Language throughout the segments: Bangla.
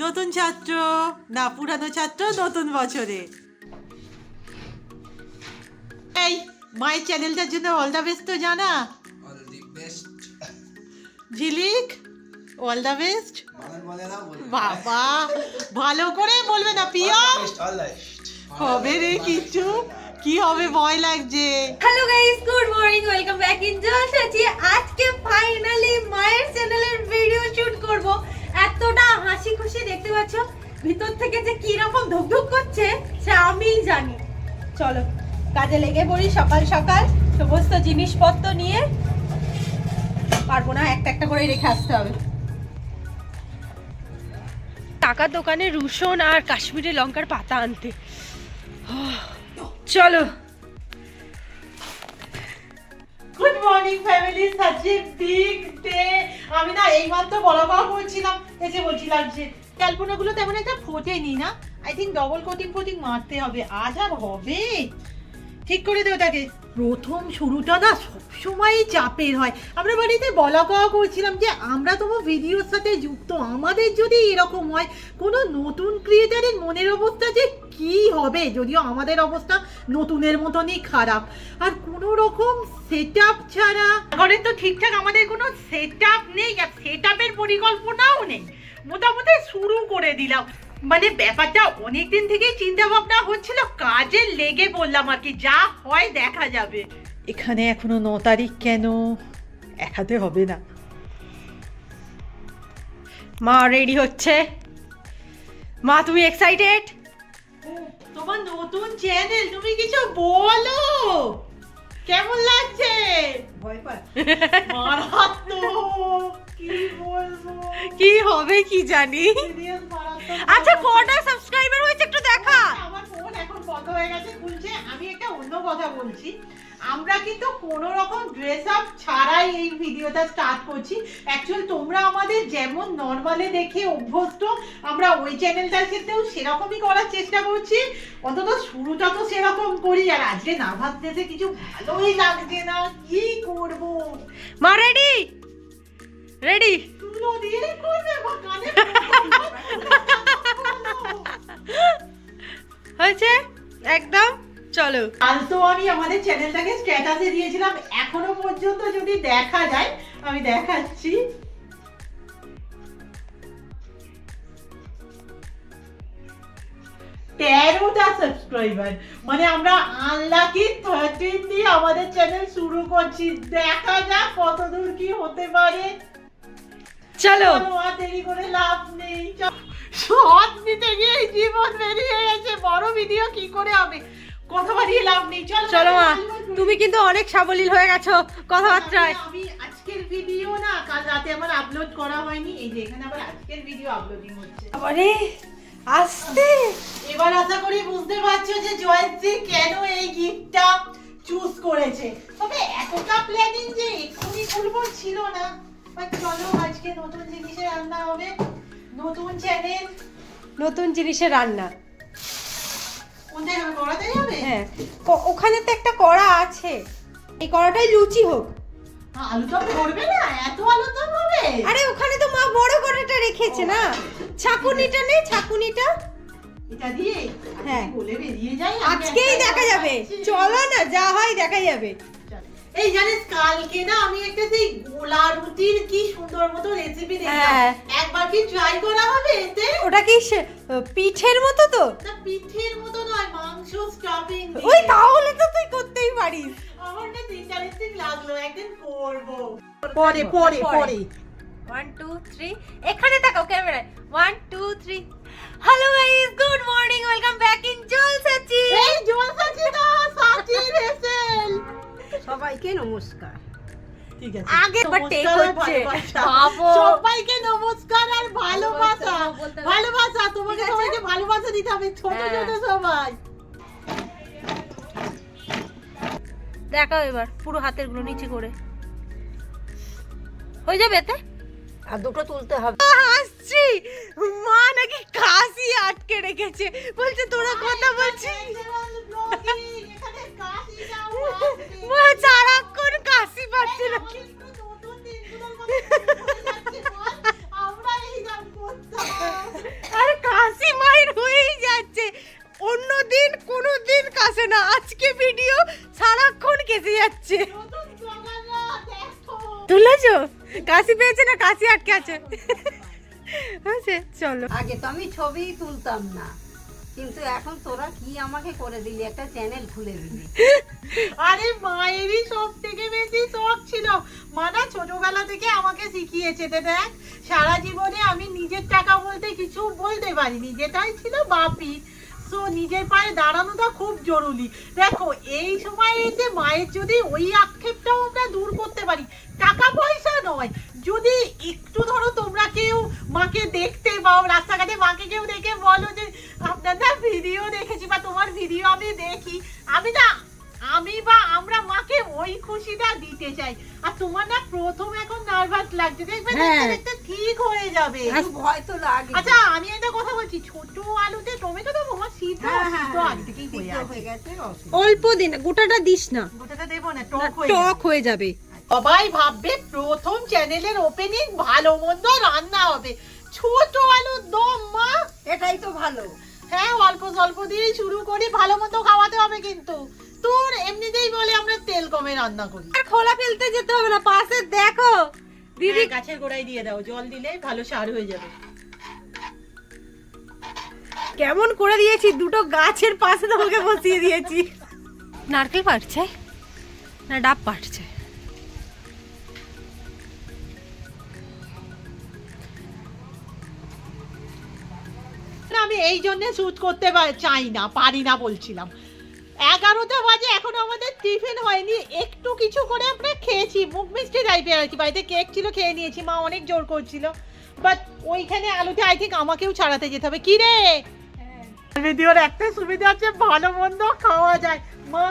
নতুন ছাত্র না পুরানো ছাত্র নতুন বছরে। এই মায়ের চ্যানেলটার জন্য অল দ্য বেস্ট তো জানা। All the best. Jhilik all the best. বাবা ভালো করে বলবে না পিয়া, হবে রে কিছু কি হবে ভয় লাগছে। Hello guys, good morning, welcome back in জলসাচি। আজকে ফাইনালি মায়ের চ্যানেলের ভিডিও শুট করব। এতটা হাসি খুশি দেখতে পাচ্ছ, ভিতর থেকে যে কি রকম ধুকধুক করছে সে আমিই জানি। চলো কাজে লেগে পড়ি সকাল সকাল, সমস্ত জিনিসপত্র নিয়ে। পারবো না, একটা একটা করে রেখে আসতে হবে। টাকার দোকানে রসুন আর কাশ্মীরি লঙ্কার পাতা আনতে। চলো। Good morning family, such a big day. আমি না এইমাত্র বড় বলছিলাম, এসে বলছিলাম যে ক্যালপোনাগুলো তেমন একটা ফোটেনি না, আই থিঙ্ক ডবল কোটিং মারতে হবে। আজ আর হবে? ঠিক করে দে ওটাকে। প্রথম শুরুটা না সবসময়ই চাপের হয়। আমরা বাড়িতে বলা কওয়া করছিলাম যে আমরা তোমার ভিডিওর সাথে যুক্ত, আমাদের যদি এরকম হয় কোনো নতুন ক্রিয়েটারের মনের অবস্থা যে কি হবে, যদিও আমাদের অবস্থা নতুনের মতনই খারাপ। আর কোনো রকম সেট আপ ছাড়া ঘরে তো ঠিকঠাক আমাদের কোনো সেট আপ নেই, আর সেট আপের পরিকল্পনাও নেই। মোটামুটি শুরু করে দিলাম, মানে ব্যাপারটা অনেকদিন থেকেই চিন্তা ভাবনা হচ্ছিল, কাজে লেগে বললাম আর কি, যা হয় দেখা যাবে। এখানে এখনো 9 তারিখ কেন, একাতে হবে না। মা রেডি হচ্ছে। মা তুমি এক্সাইটেড? তোমার নতুন চ্যানেল, তুমি কিছু বলো, কেমন লাগছে? ভয় পায় মারাত্মক, কি বলবো, কি হবে কি জানি। সিরিয়াস মারাত্মক। আচ্ছা কটা সাবস্ক্রাইবার হয়েছে একটু দেখা। আমার ফোন এখন বন্ধ হয়ে গেছে, খুলছে। আমি একটা অন্য কথা বলছি, আমরা কিন্তু কোনো রকম ড্রেস আপ ছাড়াই এই ভিডিওটা স্টার্ট করছি। অ্যাকচুয়ালি তোমরা আমাদের যেমন নর্মালে দেখে অভ্যস্ত, আমরা ওই চ্যানেলটার ক্ষেত্রেও সেরকমই করার চেষ্টা করছি। অন্তত শুরুটা তো সেরকম করি। আর আজকে নার্ভাস ডেতে কিছু ভালোই লাগছে না, কি করব। মা রেডি? রেডি? তুলো দিয়ে করবে বা কানে হয়েছে একদম। চলো। কাল তো আমি আমাদের চ্যানেলটাকে স্ট্যাটাসে দিয়েছিলাম, এখনো পর্যন্ত যদি দেখা যায় আমি দেখাচ্ছি। তেরোটা সাবস্ক্রাইবার, মানে আমরা আনলাকি 13 দিয়ে আমাদের চ্যানেল শুরু করছি। দেখা যাক কতদূর কি হতে পারে। চলো। আর দেরি করে লাভ নেই, শর্ট নিতে গিয়ে জীবন বেরিয়ে গেছে, বড় ভিডিও কি করে হবে, কথা বাড়িয়ে লাভ নেই। চলো মা, তুমি কিন্তু অনেক সাবলীল হয়ে গেছো কথাবার্তায়। আমি আজকের ভিডিও না কাল রাতে আমার আপলোড করা হয়নি, এই যে এখানে আবার আজকের ভিডিও আপলোডিং হচ্ছে। আরে আস্তে। এবার আশা করি বুঝতে পারছো যে জয়শ্রী কেন এই গিফটটা চুজ করেছে। তবে এতটা প্ল্যানিং যে এক্ষুনি খুলবো ছিল না। বাট চলো, আজকে নতুন জিনিসে রান্না হবে, নতুন চ্যানেল, নতুন জিনিসের রান্না। কোনটাই হবে, করাতে যাবে? হ্যাঁ, ওখানে তো একটা কড়া আছে, এই কড়াটাই লুচি হোক। আলুদম করবে না? এত আলুদম হবে? আরে ওখানে তো মা বড় কড়াটা রেখেছে না, ছাকুনিটা নেই, ছাকুনিটা এটা দিয়ে হ্যাঁ বলে বেরিয়ে যাই, আজকেই দেখা যাবে। চলো না, যা হয় দেখা যাবে। এই জানিস কালকে না আমি একটা সেই গোলা রুটির কি সুন্দর মতো রেসিপি দেখলাম, হ্যাঁ। একবার কি ট্রাই করা হবে এতে? ওটা কি পিঠের মতো তো? না পিঠের মতো নয়, মাংস স্টাফিং। ওই তাহলে তো তুই করতেই পারিস। আমার না ইন্টারেস্টিং লাগলো, একদিন করব। পরে পরে পরে 1 2 3 এখানে তাকাও ক্যামেরায়। 1 2 3। Hello guys, good morning, welcome back in জলসাচি। এই জলসাচি না, সাচি রেসেল। সবাইকে নমস্কার। ঠিক আছে, আগে একবার টেক হচ্ছে। বাবু সবাইকে নমস্কার আর ভালোবাসা। ভালোবাসা তোমাকে, সবাইকে ভালোবাসা দিতে হবে, ছোট ছোট সবাই। দেখাও এবার পুরো হাতের গুলো নিচে করে হয়ে যাবে এতে। আর দুটো তুলতে হবে। হাসছি, মা নাকি কাশি আটকে রেখেছে, বলছে তোরা কথা বলছিস। মা সারাক্ষণ কাশি পাচ্ছে না। কাশি পেয়েছে না কাশি আটকে আছে হয়েছে চলো। আগে তো আমি ছবি তুলতাম না, কিন্তু এখন তোরা কি আমাকে করে দিলি, একটা চ্যানেল খুলে দিলি। আরে মায়েরই সব থেকে বেশি শখ ছিল, মা না ছোটবেলা থেকে আমাকে শিখিয়েছে। দেখ সারা জীবনে আমি নিজের টাকা বলতে কিছু বলতে পারিনি, যেটাই ছিল বাপি। তো নিজের পায়ে দাঁড়ানোটা খুব জরুরি। দেখো এই সময়ে এসে মায়ের যদি ওই আক্ষেপটাও আমরা দূর করতে পারি, টাকা পয়সা নয়, যদি একটু ধরো তোমরা কেউ মাকে দেখতে পাও রাস্তাঘাটে, মাকে কেউ দেখে বলো যে আপনাদের ভিডিও দেখেছি বা তোমার ভিডিও আমি দেখি, আমি বা আমরা মাকে ওই খুশিটা দিতে চাই। আর তোমার না প্রথম এখন নার্ভাস লাগছে, দেখবে দেখতে ঠিক হয়ে যাবে। একটু ভয় তো লাগে। আচ্ছা আমি একটা কথা বলছি, ছোট আলুতে টমেটো দেবো? আমার সিদ্ধ আগে থেকেই হয়ে গেছে। অল্প দিন, গোটাটা দিস না, গোটাটা দেবো না, টক হয়ে যাবে। সবাই ভাববে প্রথম চ্যানেলের ওপেনিং ভালো মন্দ রান্না হবে, ছোট আলুর দম মা। এটাই তো ভালো। হ্যাঁ অল্প স্বল্প দিয়েই শুরু করি, ভালো মন্দ খাওয়াতে হবে। কিন্তু তোর এমনিতেই বলে আমরা তেল কমে রান্না করি। আর খোলা ফেলতে যেতে হবে না, পাশে দেখো দিদি গাছের গোড়ায় দিয়ে দাও, জল দিলে ভালো সার হয়ে যাবে। কেমন করে দিয়েছি, দুটো গাছের পাশে তোমাকে বসিয়ে দিয়েছি। নারকেল পাড়ছে না ডাব পাড়ছে? আমি এই জন্য শুট করতে চাই না, পারি না বলছিলাম। 11টা বাজে, এখন আমাদের টিফিন হয়নি, একটু কিছু করে আমরা খেয়েছি, মুখ মিষ্টি টাইপের আর কি। বাড়িতে কেক ছিল, খেয়ে নিয়েছি, মা অনেক জোর করছিল। বাট ওইখানে আলুতে আই থিঙ্ক আমাকেও ছাড়াতে যেতে হবে। কি রে ভিডিওর একটা সুবিধা আছে, ভালো মন্দ খাওয়া যায়। মা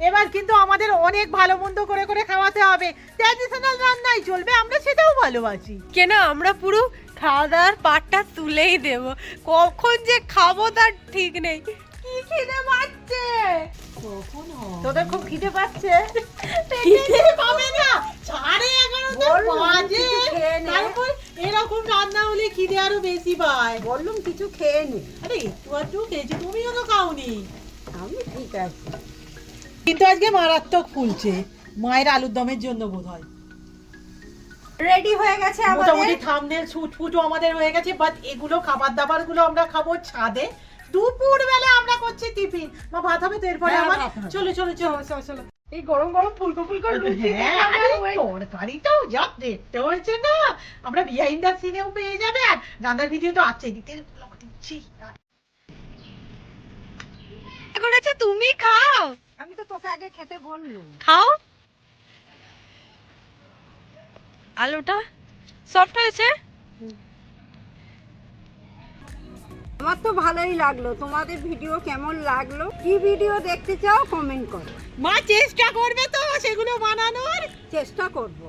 এবার কিন্তু আমাদের অনেক ভালো মন্দ করে করে খাওয়াতে হবে, ট্র্যাডিশনাল রান্নাই চলবে, আমরা সেটাও ভালোবাসি। কেন আমরা পুরো খাওয়া দাওয়ার পাটটা তুলেই দেব, কখন যে খাবো তার ঠিক নেই। কি খিদে পাচ্ছে? তোদের খুব খিদে পাচ্ছে? খিদে পাবে না, 11:30 বাজে, তারপর এরকম রান্না হলে খিদে আরো বেশি পায়। বললুম কিছু খেয়ে নি। আরে একটু খেয়েছি, তুমিও তো খাওনি। আমি ঠিক আছে, কিন্তু আজকে মারাত্মক ফুলছে, মায়ের আলুর দমের জন্য বোধ হয়। রেডি হয়ে গেছে মোটামুটি আমাদের। থাম্বনেল শুট ফুটও আমাদের হয়ে গেছে, বাট এগুলো খাবার দাবার গুলো আমরা খাবো ছাদে। দুপুর বেলা আমরা করছি টিফিন। মা ভাত হবে তো এরপরে হ্যাঁ, আমার? ভাত হবে। চলো চলো চলো চলো চলো। এই গরম গরম ফুলকো ফুলকো লুচি তরকারিটাও যা দেখতে হয়েছে না, আমরা বিহাইন্ড দ্য সিনেও পেয়ে যাবে, আর রান্নার ভিডিও তো আছে দিতে দিচ্ছি। করেছে, তুমি খাও। আমি তো তোকে আগে খেতে বললুম। খাও। আলুটা সফট হয়েছে। আমার তো ভালোই লাগলো। তোমাদের ভিডিও কেমন লাগলো, কি ভিডিও দেখতে চাও কমেন্ট করো, মা চেষ্টা করবে তো সেগুলো বানানোর। চেষ্টা করব।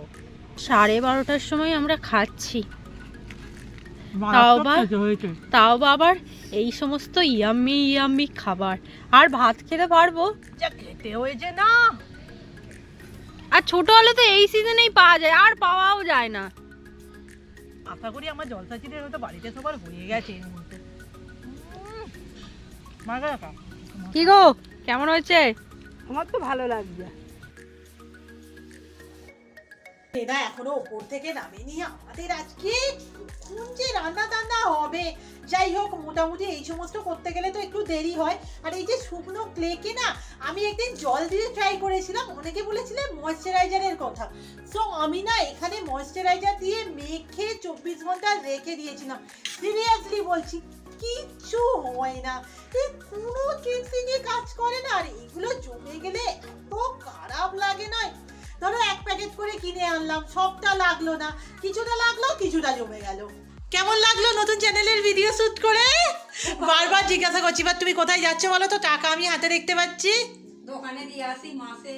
12:30টার সময় আমরা খাচ্ছি, তাও বা আবার এই সমস্ত ইয়াম্মি ইয়াম্মি খাবার। আর ভাত খেতে পারবো? যা খেতে হয়েছে না। আর ছোট আলু তো এই সিজনেই পাওয়া যায়, আর পাওয়াও যায় না। আশা করি আমার জলসাচিদের হয়তো বাড়িতে সবার হয়ে গেছে এর মধ্যে। কি গো কেমন হয়েছে? আমার তো ভালো লাগছে। এরা এখনো ওপর থেকে নামেনি, আমাদের আজকে কোন যে রান্না টান্না হবে। যাই হোক মোটামুটি এই সমস্ত করতে গেলে তো একটু দেরি হয়। আর এই যে শুকনো ক্লেকে না আমি একদিন জল দিয়ে ট্রাই করেছিলাম, অনেকে বলেছিলেন ময়েশ্চারাইজারের কথা। সো আমি না এখানে ময়েশ্চারাইজার দিয়ে মেখে 24 ঘন্টা রেখে দিয়েছিলাম। সিরিয়াসলি বলছি কিচ্ছু হয় না, এই কোনো ট্রিক্সিংয়ে কাজ করে না। আর এগুলো জমে গেলে এত খারাপ লাগে না। ধরো 1 প্যাকেট করে কিনে আনলাম, সবটা লাগলো না, কিছুটা লাগলো, কিছুটা জমে গেল। কেমন লাগলো নতুন চ্যানেলের ভিডিও শুট করে? বারবার জিজ্ঞাসা করছি, বা তুমি কোথায় যাচ্ছ বলো তো? টাকা আমি হাতে দেখতে পাচ্ছি, দোকানে দিয়ে আসি মাসে।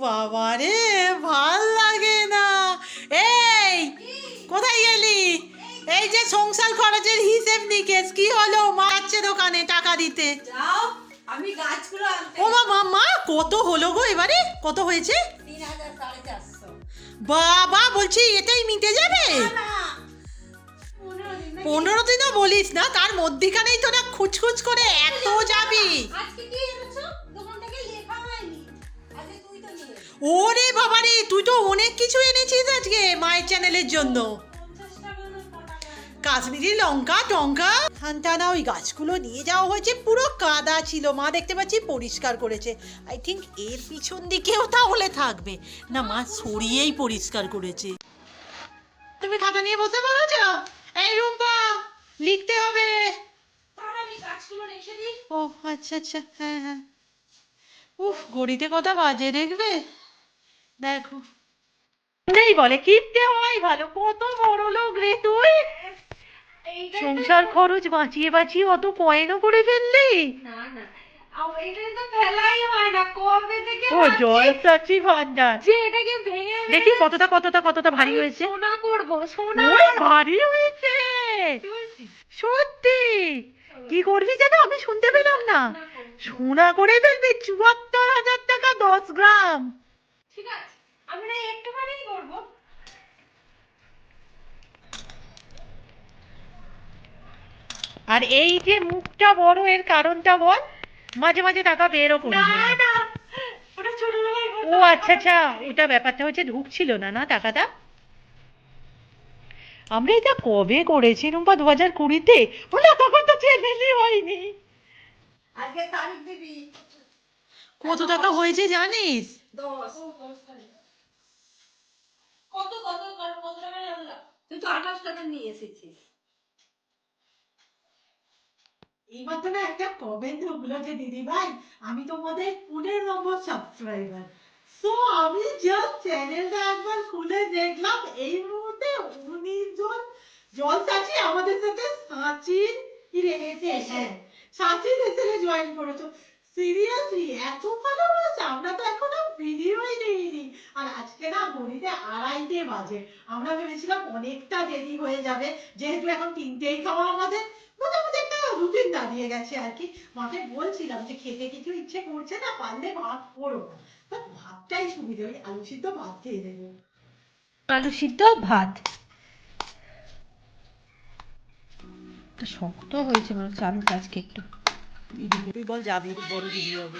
বাবা রে ভাল লাগে না। এই কোথায় গেলি? এই যে সংসার খরচের হিসেব নিকেশ কি হলো? মা যাচ্ছে দোকানে টাকা দিতে। যাও, আমি গাছগুলো আনতে। ও মা কত হলো গো এবারে? কত হয়েছে? 3000 450। বাবা বলছি এটাই মিটে যাবে? 15 দিনও বলিস না, তার মধ্যিখানেই তোরা খুচখুচ করে এত যাবি। আজকে কি এনেছো? দোকান থেকে লেখা হয়নি। আজকে তুই তো নিয়ে এলি। ওরে বাবা রে, তুই তো অনেক কিছু এনেছিস আজকে মায়ের চ্যানেলের জন্য। কাশ্মীরি লঙ্কা টঙ্কা হান্টানা, ওই গাছগুলো নিয়ে যাওয়া হয়েছে, পুরো কাদা ছিল, মা দেখতে পাচ্ছি পরিষ্কার করেছে। আই থিঙ্ক এর পিছন দিকেও তাহলে থাকবে না, মা সরিয়েই পরিষ্কার করেছে। তুমি খাতা নিয়ে বসে পড়েছো? এই রুম্পা, লিখতে হবে। ও আচ্ছা আচ্ছা, হ্যাঁ হ্যাঁ। উফ, ঘড়িতে কটা বাজে দেখবে, দেখো। নেই বলে কিনতে হয় ভালো, কত বড় লোক রে তুই। সংসার খরচ বাঁচিয়ে বাঁচিয়ে অত কয়েনও করে ফেললি। না না, এটা তো ফেলাই হয় না, কবে থেকে ও জয়সাচী ভান্ডার, যে এটাকে ভেঙে দেখি কতটা কতটা কতটা ভারী হয়েছে। সোনা করবো, সোনা ওরে ভারী হয়েছে সত্যি। কি করবি যেন আমি শুনতে পেলাম না। সোনা করে ফেলবি, ৭৪,০০০ টাকা 10 গ্রাম। ঠিক আছে, আমরা একটুখানি করবো। আর এই যে মুখটা বড়, এর কারণটা বল। মাঝে মাঝে টাকা বেরও করি। না না, ওটা ছোটবেলায় ও আচ্ছা আচ্ছা, ওটা ব্যাপারটা হচ্ছে ঢুকছিল না না টাকাটা। আমরা এটা কবে করেছি রুম্পা? 2020-তে। বলে তখন তো চ্যানেলই হয়নি। আজকে তারিখ দিবি। কত টাকা হয়েছে জানিস? 10। কত কত কত টাকা লাগলো? তুই তো 28 টাকা নিয়ে এসেছিস। এইমাত্র না একটা কমেন্ট ঢুকলো যে দিদি ভাই আমি তোমাদের 15 নম্বর সাবস্ক্রাইবার। সো আমি জাস্ট চ্যানেলটা একবার খুলে দেখলাম, এই মুহূর্তে 19 জন জলসাচি আমাদের সাথে সাচির কি রেখেছে, হ্যাঁ সাচির এসে জয়েন করেছো। সিরিয়াসলি এত ভালোবাসা, আমরা তো এখনো ভিডিওই দিইনি। আর আজকে না ঘড়িতে 2:30 বাজে, আমরা ভেবেছিলাম অনেকটা দেরি হয়ে যাবে, যেহেতু এখন 3টেই খাওয়া আমাদের, মোটামুটি একটা রুটিন দাঁড়িয়ে গেছে আর কি। মাকে বলছিলাম যে খেতে কিছু ইচ্ছে করছে না, পারলে ভাত করো না, বাট ভাতটাই সুবিধে, ওই আলু সিদ্ধ ভাত খেয়ে দেবো। আলু সিদ্ধ ভাত শক্ত হয়েছে, মানে চালু আজকে একটু। তুই বল, যাবি বড় দিদি হবে।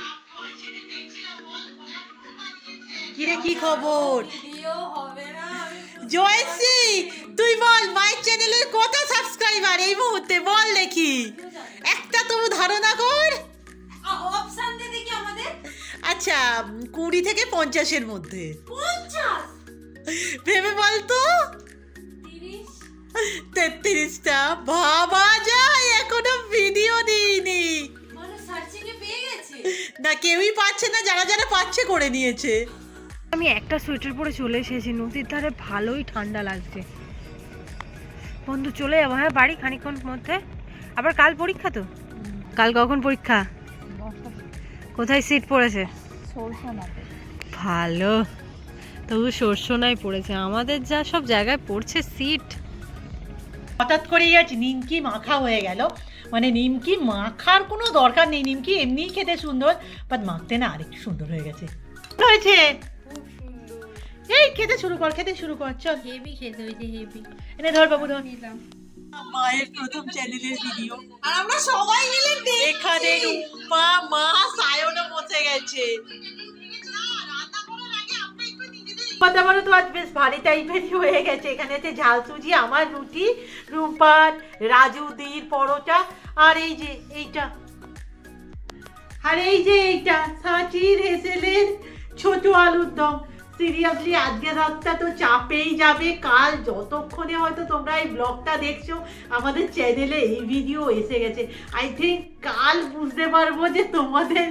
কিরে কি খবর? ভিডিও হবে না। জয়শ্রী তুই বল, মায়ের চ্যানেলের কত সাবস্ক্রাইবার এই মুহূর্তে বল দেখি, একটা তবু ধারণা কর। অপশন দে দেখি আমাদের। আচ্ছা 20 থেকে 50-এর মধ্যে। 50, ভেবে বল তো। 30, 33টা, ভাবা যায় এখনো ভিডিও দিইনি। মানে সার্চিং এ পেয়ে গেছে। না কেউই পাচ্ছে না, যারা যারা পাচ্ছে করে নিয়েছে। আমি একটা সোয়েটার পরে চলে এসেছি, নদীর ধারে ভালোই ঠান্ডা লাগছে। বন্ধু চলে যাবো হ্যাঁ বাড়ি খানিকক্ষণ মধ্যে, আবার কাল পরীক্ষা তো। কাল কখন পরীক্ষা? কোথায় সিট পড়েছে? ভালো, তবু সরষনায় পড়েছে, আমাদের যা সব জায়গায় পড়ছে সিট। হঠাৎ করেই আজ নিমকি মাখা হয়ে গেল, মানে নিমকি মাখার কোনো দরকার নেই, নিমকি এমনিই খেতে সুন্দর, বাট মাখতে না আরেকটু সুন্দর হয়ে গেছে। হয়েছে, এই খেতে শুরু কর, খেতে শুরু কর, চল। হেভি খেতে হয়েছে, হেভি। এনে ধর বাবু ধর। নিলাম। মায়ের প্রথম চ্যানেলের ভিডিও, আর আমরা সবাই মিলে এখানে রূপা মা সায়নও বসে গেছে। পাতাবারও তো আজ বেশ ভারী টাইপেরই হয়ে গেছে। এখানে আছে ঝাল সুজি, আমার রুটি, রূপার রাজুদির পরোটা, আর এই যে এইটা, আর এই যে এইটা সাচির হেসেলের ছোট আলুর দম। সিরিয়াসলি আজকে রাতটা তো চাপেই যাবে, কাল যতক্ষণে হয়তো তোমরা এই ব্লগটা দেখছো আমাদের চ্যানেলে এই ভিডিও এসে গেছে, আই থিঙ্ক কাল বুঝতে পারবো যে তোমাদের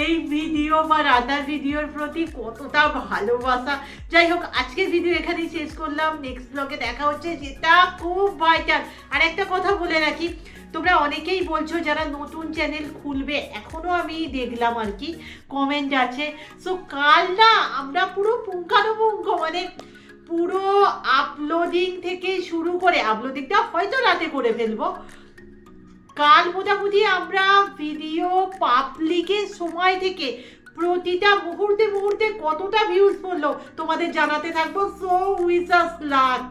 এই ভিডিও বা রান্নার ভিডিওর প্রতি কতটা ভালোবাসা। যাই হোক, আজকের ভিডিও এখানেই শেষ করলাম, নেক্সট ব্লগে দেখা হচ্ছে, যেটা খুব ভাইটাল। আর একটা কথা বলে রাখি, তোমরা অনেকেই বলছো যারা নতুন চ্যানেল খুলবে, এখনো আমি দেখলাম আর কি কমেন্ট আছে। সো কাল না আমরা পুরো পুঙ্খানুপুঙ্খ, মানে পুরো আপলোডিং থেকে শুরু করে, আপলোডিংটা হয়তো রাতে করে ফেলবো, কাল মোটামুটি আমরা ভিডিও পাবলিকের সময় থেকে প্রতিটা মুহূর্তে মুহূর্তে কতটা ভিউজ পড়লো তোমাদের জানাতে থাকবো। সো উইশ আস লাক।